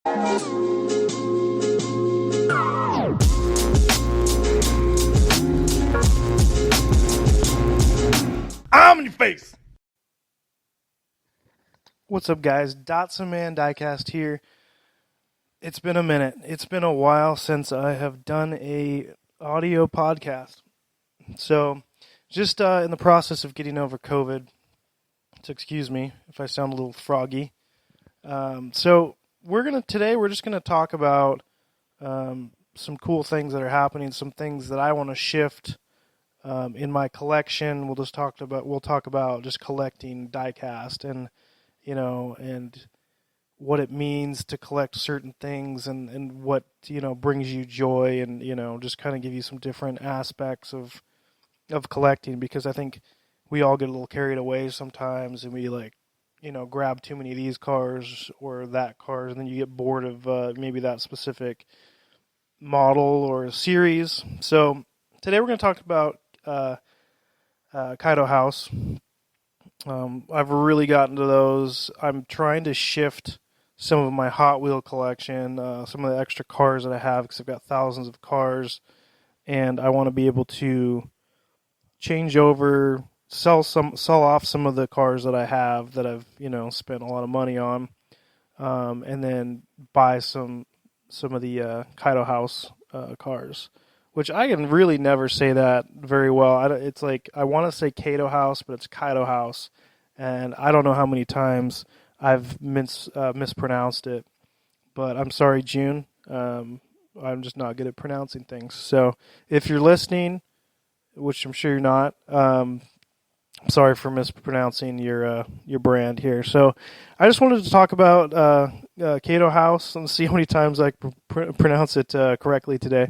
Omniface! What's up, guys? Dotson Man Diecast here. It's been a minute. It's been a while since I have done a audio podcast. So, just in the process of getting over COVID, so excuse me if I sound a little froggy. So today we're just gonna talk about some cool things that are happening, some things that I want to shift in my collection. We'll talk about just collecting diecast and what it means to collect certain things and what brings you joy, and just kind of give you some different aspects of collecting, because I think we all get a little carried away sometimes, and we grab too many of these cars or that cars, and then you get bored of maybe that specific model or series. So today we're going to talk about Kaido House. I've really gotten to those. I'm trying to shift some of my Hot Wheel collection, some of the extra cars that I have, because I've got thousands of cars, and I want to be able to change over, sell off some of the cars that I have that I've spent a lot of money on, and then buy some of the Kaido House cars, which I can really never say that very well. It's like I want to say Kaido House, but it's Kaido House, and I don't know how many times I've mispronounced it. But I'm sorry, June. I'm just not good at pronouncing things. So if you're listening, which I'm sure you're not, I'm sorry for mispronouncing your brand here. So I just wanted to talk about Kaido House and see how many times I can pronounce it correctly today.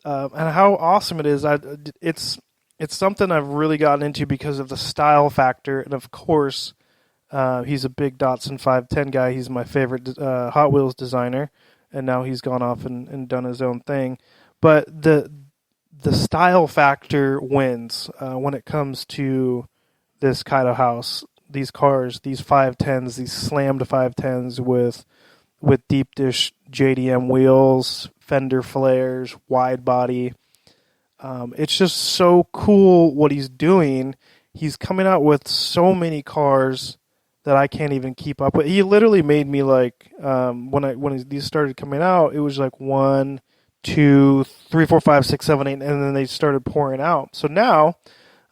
And how awesome it is. It's something I've really gotten into because of the style factor, and of course, he's a big Datsun 510 guy. He's my favorite Hot Wheels designer, and now he's gone off and done his own thing. But the style factor wins when it comes to this Kaido House. These cars, these 510s, these slammed 510s with deep dish JDM wheels, fender flares, wide body. It's just so cool what he's doing. He's coming out with so many cars that I can't even keep up with. He literally made me when these started coming out, it was like 1, 2, 3, 4, 5, 6, 7, 8, and then they started pouring out. So now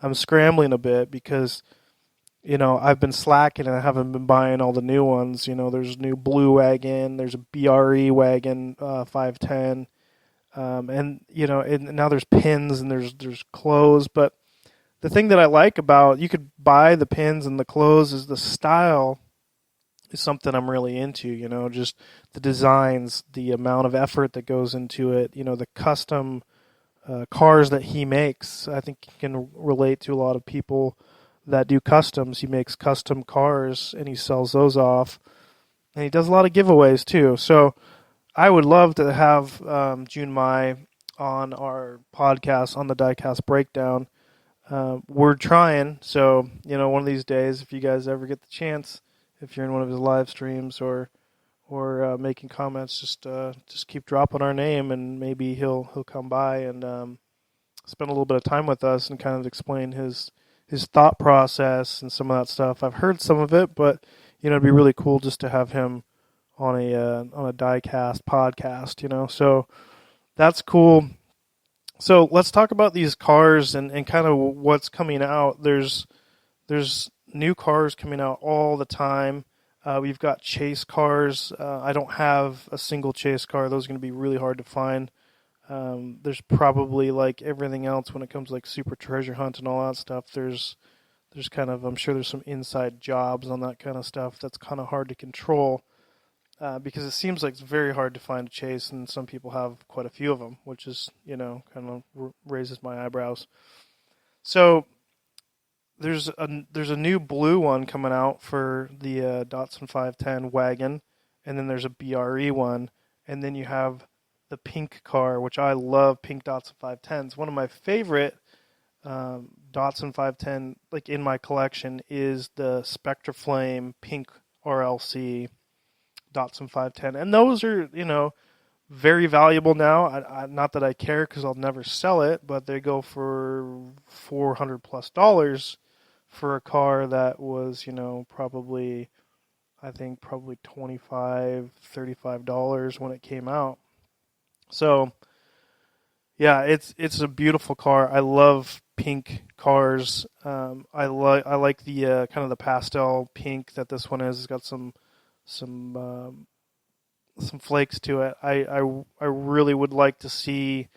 I'm scrambling a bit because I've been slacking and I haven't been buying all the new ones. There's a new blue wagon, there's a BRE wagon 510, and now there's pins and there's clothes. But the thing that I like about, you could buy the pins and the clothes, is the style is something I'm really into. Just the designs, the amount of effort that goes into it. The custom cars that he makes. I think he can relate to a lot of people that do customs. He makes custom cars and he sells those off, and he does a lot of giveaways too. So I would love to have June Mai on our podcast on the Diecast Breakdown. We're trying, so one of these days, if you guys ever get the chance, if you're in one of his live streams or making comments, just keep dropping our name, and maybe he'll come by and spend a little bit of time with us and kind of explain his thought process and some of that stuff. I've heard some of it, but it'd be really cool just to have him on a diecast podcast. So that's cool. So let's talk about these cars and kind of what's coming out. There's new cars coming out all the time. We've got chase cars. I don't have a single chase car. Those are going to be really hard to find. There's probably, like everything else when it comes to like Super Treasure Hunt and all that stuff, there's kind of, I'm sure there's some inside jobs on that kind of stuff that's kind of hard to control, because it seems like it's very hard to find a chase, and some people have quite a few of them, which is, kind of raises my eyebrows. So there's a new blue one coming out for the Datsun 510 wagon, and then there's a BRE one, and then you have the pink car, which I love. Pink Datsun 510s. One of my favorite Datsun 510, in my collection, is the Spectra Flame pink RLC Datsun 510, and those are very valuable now. Not that I care because I'll never sell it, but they go for $400+ for a car that was probably I think probably 25 $35 when it came out. So yeah, it's a beautiful car. I love pink cars. I like the kind of the pastel pink that this one is. It's got some some flakes to it. I really would like to see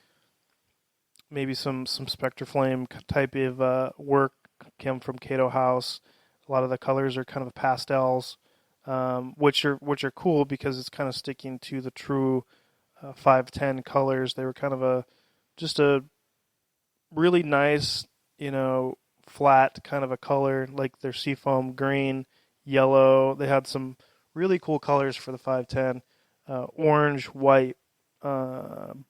maybe some Spectre Flame type of work come from Kaido House. A lot of the colors are kind of pastels, which are cool because it's kind of sticking to the true 510 colors. They were kind of just a really nice, flat kind of a color, like their seafoam green, yellow. They had some really cool colors for the 510, orange, white,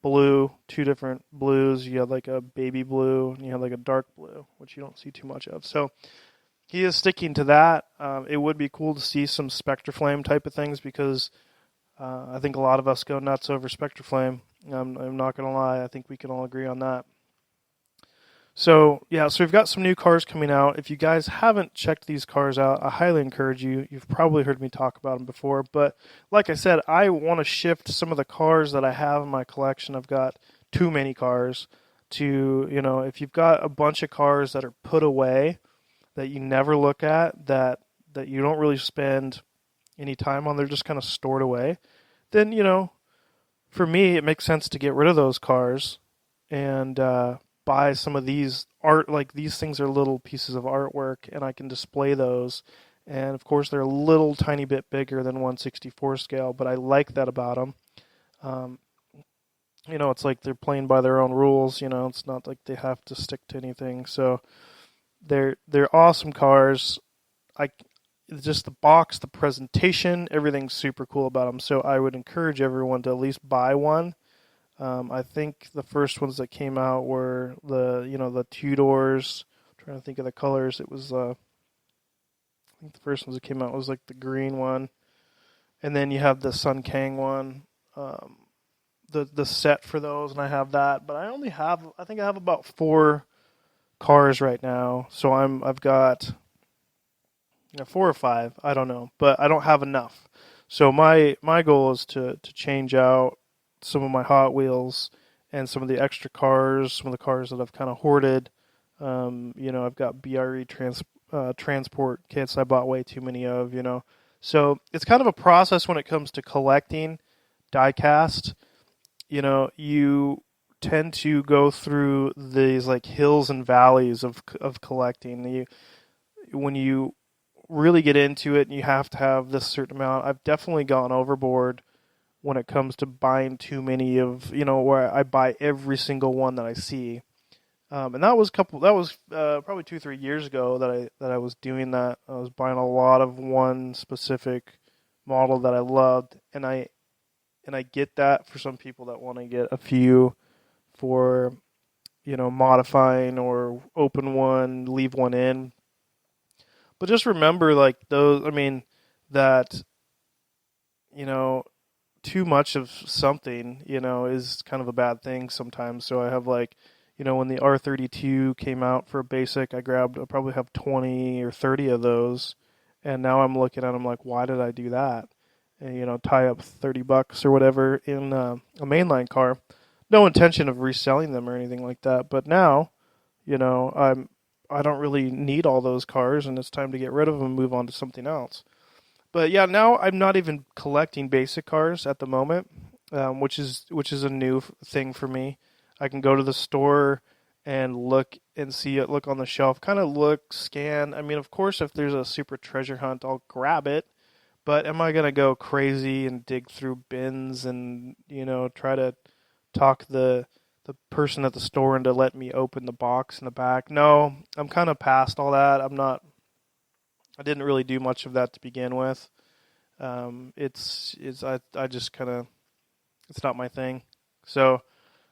blue, two different blues. You had like a baby blue and you had like a dark blue, which you don't see too much of. So he is sticking to that. It would be cool to see some Spectre Flame type of things because I think a lot of us go nuts over Spectre Flame. I'm not going to lie. I think we can all agree on that. So, yeah, so we've got some new cars coming out. If you guys haven't checked these cars out, I highly encourage you. You've probably heard me talk about them before, but like I said, I want to shift some of the cars that I have in my collection. I've got too many cars to, if you've got a bunch of cars that are put away that you never look at, that you don't really spend any time on, they're just kind of stored away, then, for me, it makes sense to get rid of those cars and buy some of these art. Like these things are little pieces of artwork, and I can display those. And of course, they're a little tiny bit bigger than 1/64 scale, but I like that about them. Um, it's like they're playing by their own rules. It's not like they have to stick to anything. So they're awesome cars. I just the box, the presentation, everything's super cool about them. So I would encourage everyone to at least buy one. I think the first ones that came out were the two doors. I'm trying to think of the colors. It was I think the first ones that came out was like the green one, and then you have the Sun Kang one. The set for those, and I have that. But I think I have about 4 cars right now. So I've got 4 or 5. I don't know, but I don't have enough. So my goal is to change out some of my Hot Wheels and some of the extra cars, some of the cars that I've kind of hoarded. I've got BRE transport kits I bought way too many of. So it's kind of a process when it comes to collecting diecast. You tend to go through these like hills and valleys of collecting. When you really get into it, you have to have this certain amount. I've definitely gone overboard when it comes to buying too many of, where I buy every single one that I see. And that was probably 2-3 years ago that I was doing that. I was buying a lot of one specific model that I loved, and I get that for some people that want to get a few for, modifying or open one, leave one in. But just remember, like those, that, you know, too much of something, is kind of a bad thing sometimes. So I have like, when the R32 came out for a basic, I probably have 20 or 30 of those. And now I'm looking at them like, why did I do that? And, tie up $30 or whatever in a mainline car. No intention of reselling them or anything like that. But now, I don't really need all those cars, and it's time to get rid of them and move on to something else. But yeah, now I'm not even collecting basic cars at the moment, which is a new thing for me. I can go to the store and look and see it, look on the shelf, kind of look, scan. Of course, if there's a super treasure hunt, I'll grab it. But am I gonna go crazy and dig through bins and try to talk the person at the store into let me open the box in the back? No, I'm kind of past all that. I'm not. I didn't really do much of that to begin with. I just kind of, it's not my thing. So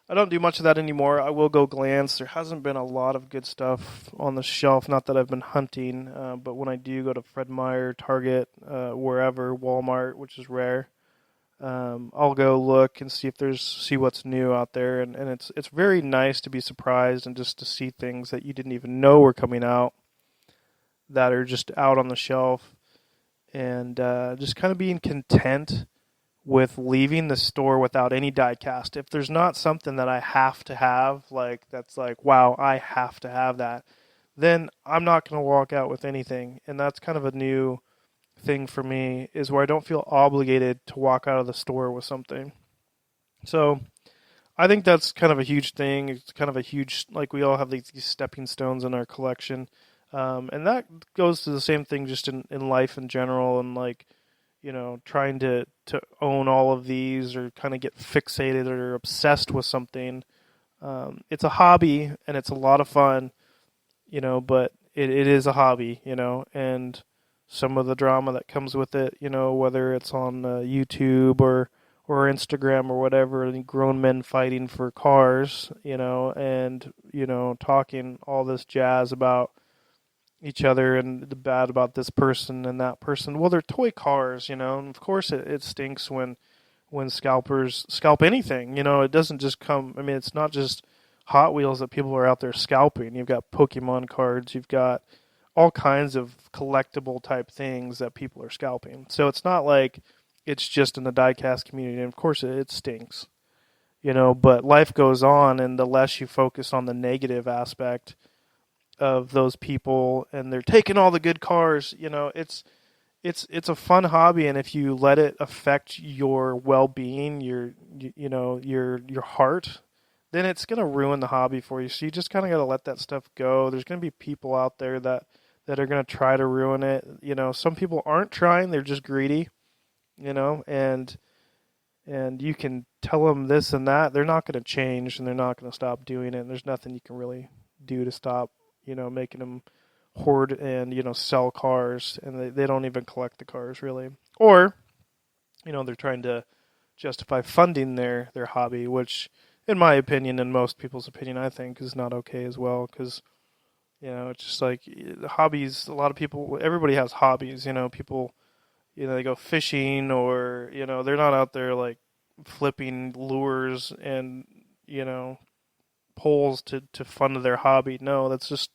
I don't do much of that anymore. I will go glance. There hasn't been a lot of good stuff on the shelf. Not that I've been hunting, but when I do go to Fred Meyer, Target, wherever, Walmart, which is rare, I'll go look and see what's new out there. And it's very nice to be surprised and just to see things that you didn't even know were coming out that are just out on the shelf, and just kind of being content with leaving the store without any diecast. If there's not something that I have to have, like that's like, wow, I have to have that, then I'm not going to walk out with anything. And that's kind of a new thing for me, is where I don't feel obligated to walk out of the store with something. So I think that's kind of a huge thing. It's kind of a huge, like, we all have these stepping stones in our collection. And that goes to the same thing just in life in general, and like, trying to own all of these, or kind of get fixated or obsessed with something. It's a hobby and it's a lot of fun, but it is a hobby, and some of the drama that comes with it, whether it's on YouTube or Instagram or whatever, and grown men fighting for cars, and, talking all this jazz about each other and the bad about this person and that person. Well, they're toy cars, and of course it stinks when scalpers scalp anything. It doesn't just come, I mean, it's not just Hot Wheels that people are out there scalping. You've got Pokemon cards, you've got all kinds of collectible type things that people are scalping. So it's not like it's just in the diecast community. And of course it stinks, but life goes on, and the less you focus on the negative aspect of those people, and they're taking all the good cars, it's a fun hobby, and if you let it affect your well-being, your heart, then it's going to ruin the hobby for you. So you just kind of got to let that stuff go. There's going to be people out there that are going to try to ruin it. Some people aren't trying, they're just greedy, and you can tell them this and that, they're not going to change, and they're not going to stop doing it, and there's nothing you can really do to stop making them hoard and, sell cars, and they don't even collect the cars really. Or, they're trying to justify funding their hobby, which in my opinion, and most people's opinion, I think is not okay as well, because, it's just like hobbies, a lot of people, everybody has hobbies, people, they go fishing, or, they're not out there like flipping lures and, poles to fund their hobby. No, that's just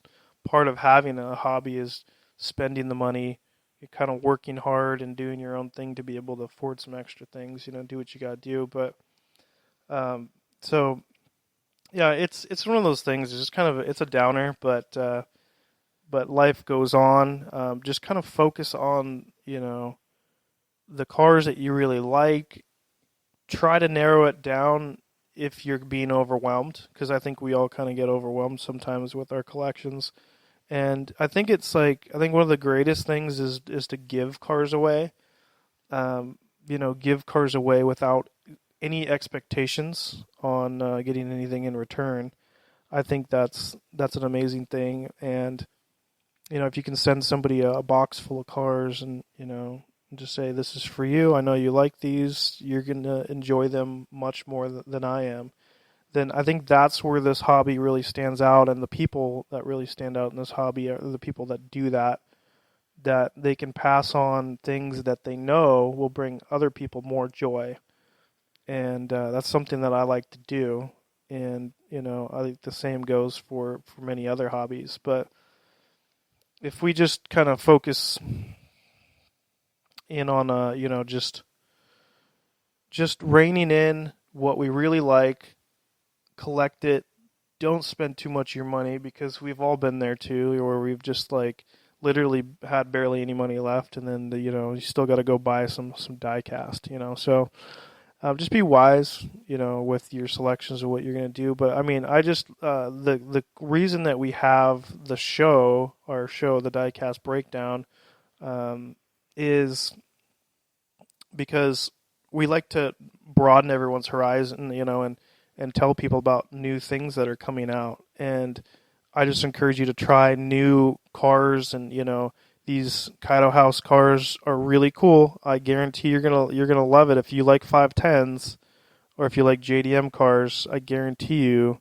part of having a hobby, is spending the money, you're kind of working hard and doing your own thing to be able to afford some extra things, do what you got to do. But so yeah, it's one of those things. It's just kind of, it's a downer, but life goes on. Just kind of focus on the cars that you really like. Try to narrow it down if you're being overwhelmed, because I think we all kind of get overwhelmed sometimes with our collections. And I think one of the greatest things is to give cars away. Give cars away without any expectations on getting anything in return. I think that's an amazing thing. And if you can send somebody a box full of cars, and just say, this is for you, I know you like these, you're going to enjoy them much more than I am, then I think that's where this hobby really stands out. And the people that really stand out in this hobby are the people that do that they can pass on things that they know will bring other people more joy. And that's something that I like to do. And, I think the same goes for many other hobbies. But if we just kind of focus in on, just reining in what we really like, collect it, don't spend too much of your money, because we've all been there too, where we've just like literally had barely any money left, and then you still got to go buy some die cast, so just be wise, with your selections of what you're going to do. But I mean, I just the reason that we have our show, the Diecast Breakdown, is because we like to broaden everyone's horizon, and tell people about new things that are coming out. And I just encourage you to try new cars, and these Kaido House cars are really cool. I guarantee you're gonna love it. If you like 510s, or if you like JDM cars, I guarantee you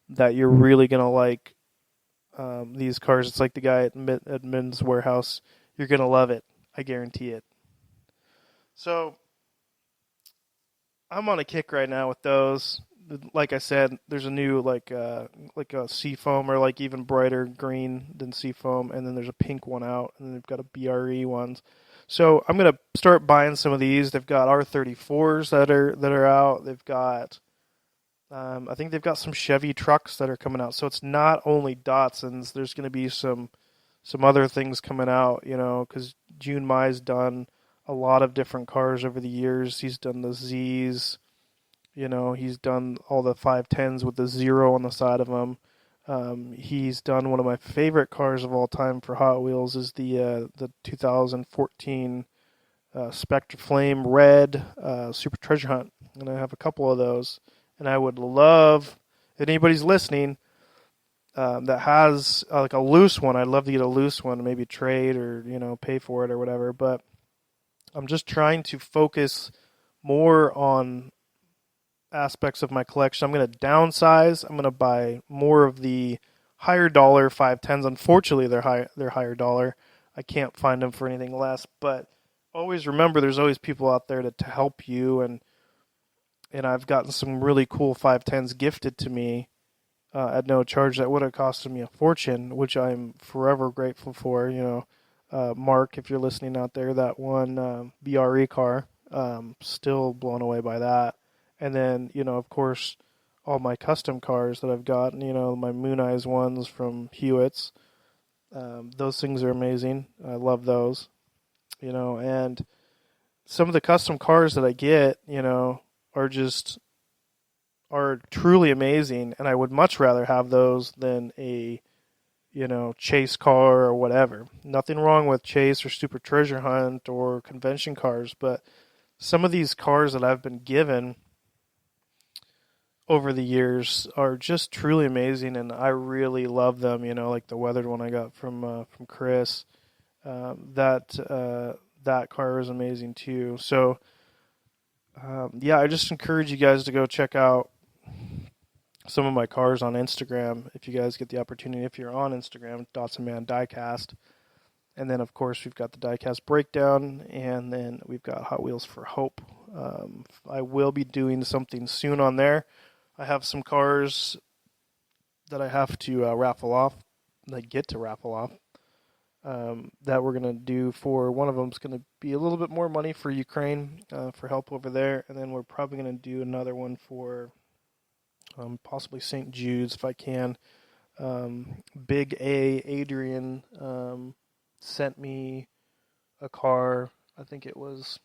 that you're really gonna like these cars. It's like the guy at Men's Warehouse. You're gonna love it. I guarantee it. So I'm on a kick right now with those. Like I said, there's a new like a sea foam, or like even brighter green than sea foam, and then there's a pink one out, and then they've got a BRE ones. So I'm gonna start buying some of these. They've got R34s that are out. They've got I think they've got some Chevy trucks that are coming out. So it's not only Datsuns. There's gonna be some other things coming out, because June Mai's done a lot of different cars over the years. He's done the Z's, he's done all the 510s with the zero on the side of them. He's done one of my favorite cars of all time for Hot Wheels is the 2014 Spectre Flame Red Super Treasure Hunt, and I have a couple of those. And I would love, if anybody's listening, that has like a loose one. I'd love to get a loose one, maybe trade or pay for it or whatever. But I'm just trying to focus more on aspects of my collection. I'm going to downsize. I'm going to buy more of the higher dollar 510s. Unfortunately, they're higher dollar. I can't find them for anything less. But always remember, there's always people out there to help you, and I've gotten some really cool 510s gifted to me at no charge that would have costed me a fortune, which I'm forever grateful for. Mark, if you're listening out there, that one BRE car, still blown away by that. And then, of course, all my custom cars that I've gotten, my Moon Eyes ones from Hewitt's. Those things are amazing. I love those, and some of the custom cars that I get, are truly amazing, and I would much rather have those than a chase car or whatever. Nothing wrong with chase or super treasure hunt or convention cars, but some of these cars that I've been given over the years are just truly amazing, and I really love them. Like the weathered one I got from Chris. That car is amazing too. So I just encourage you guys to go check out some of my cars on Instagram if you guys get the opportunity. If you're on Instagram, Datsun Man Diecast. And then, of course, we've got the Diecast Breakdown, and then we've got Hot Wheels for Hope. I will be doing something soon on there. I have some cars that I have to raffle off, that I get to raffle off, that we're going to do for, one of them is going to be a little bit more money for Ukraine, for help over there, and then we're probably going to do another one for possibly St. Jude's if I can. Big A, Adrian, sent me a car. I think it was,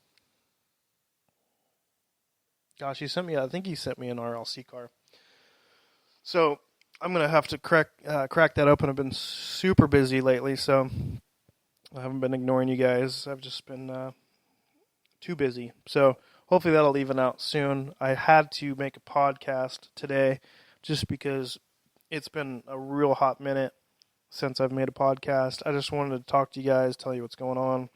I think he sent me an RLC car. So I'm going to have to crack that open. I've been super busy lately, so I haven't been ignoring you guys. I've just been too busy. So hopefully that'll even out soon. I had to make a podcast today just because it's been a real hot minute since I've made a podcast. I just wanted to talk to you guys, tell you what's going on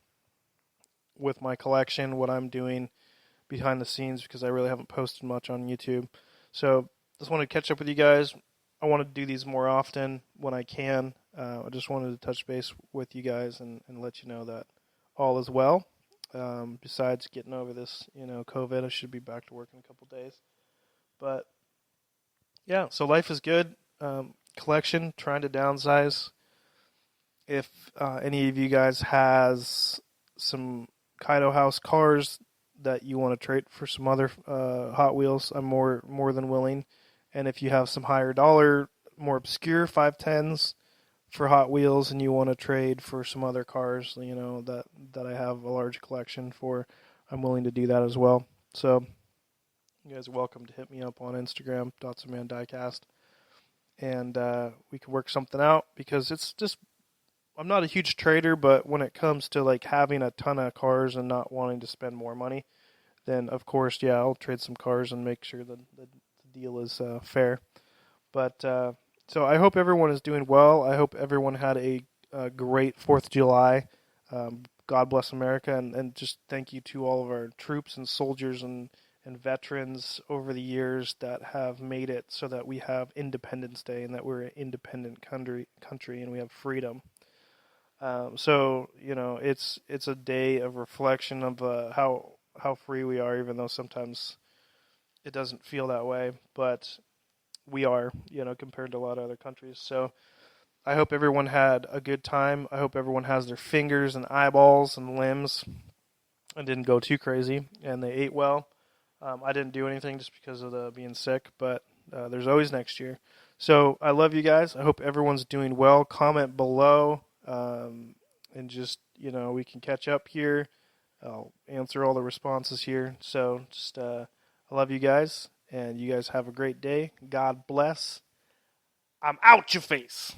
with my collection, what I'm doing behind the scenes, because I really haven't posted much on YouTube. So just wanted to catch up with you guys. I want to do these more often when I can. I just wanted to touch base with you guys and let you know that all is well. Besides getting over this, COVID, I should be back to work in a couple days. But yeah, so life is good. Collection, trying to downsize. If any of you guys has some Kaido House cars that you want to trade for some other Hot Wheels, I'm more than willing. And if you have some higher dollar, more obscure 510s for Hot Wheels and you want to trade for some other cars, that I have a large collection for, I'm willing to do that as well. So you guys are welcome to hit me up on Instagram, Datsun Man Diecast, and we can work something out, because it's just, I'm not a huge trader, but when it comes to like having a ton of cars and not wanting to spend more money, then of course, yeah, I'll trade some cars and make sure that the deal is fair. But so I hope everyone is doing well. I hope everyone had a great 4th of July. God bless America, and just thank you to all of our troops and soldiers and and veterans over the years that have made it so that we have Independence Day and that we're an independent country and we have freedom. So it's a day of reflection of how free we are, even though sometimes it doesn't feel that way, but we are, compared to a lot of other countries. So I hope everyone had a good time. I hope everyone has their fingers and eyeballs and limbs and didn't go too crazy, and they ate well. I didn't do anything just because of the being sick, but there's always next year. So I love you guys. I hope everyone's doing well. Comment below, and just we can catch up here. I'll answer all the responses here. So just I love you guys, and you guys have a great day. God bless. I'm out your face.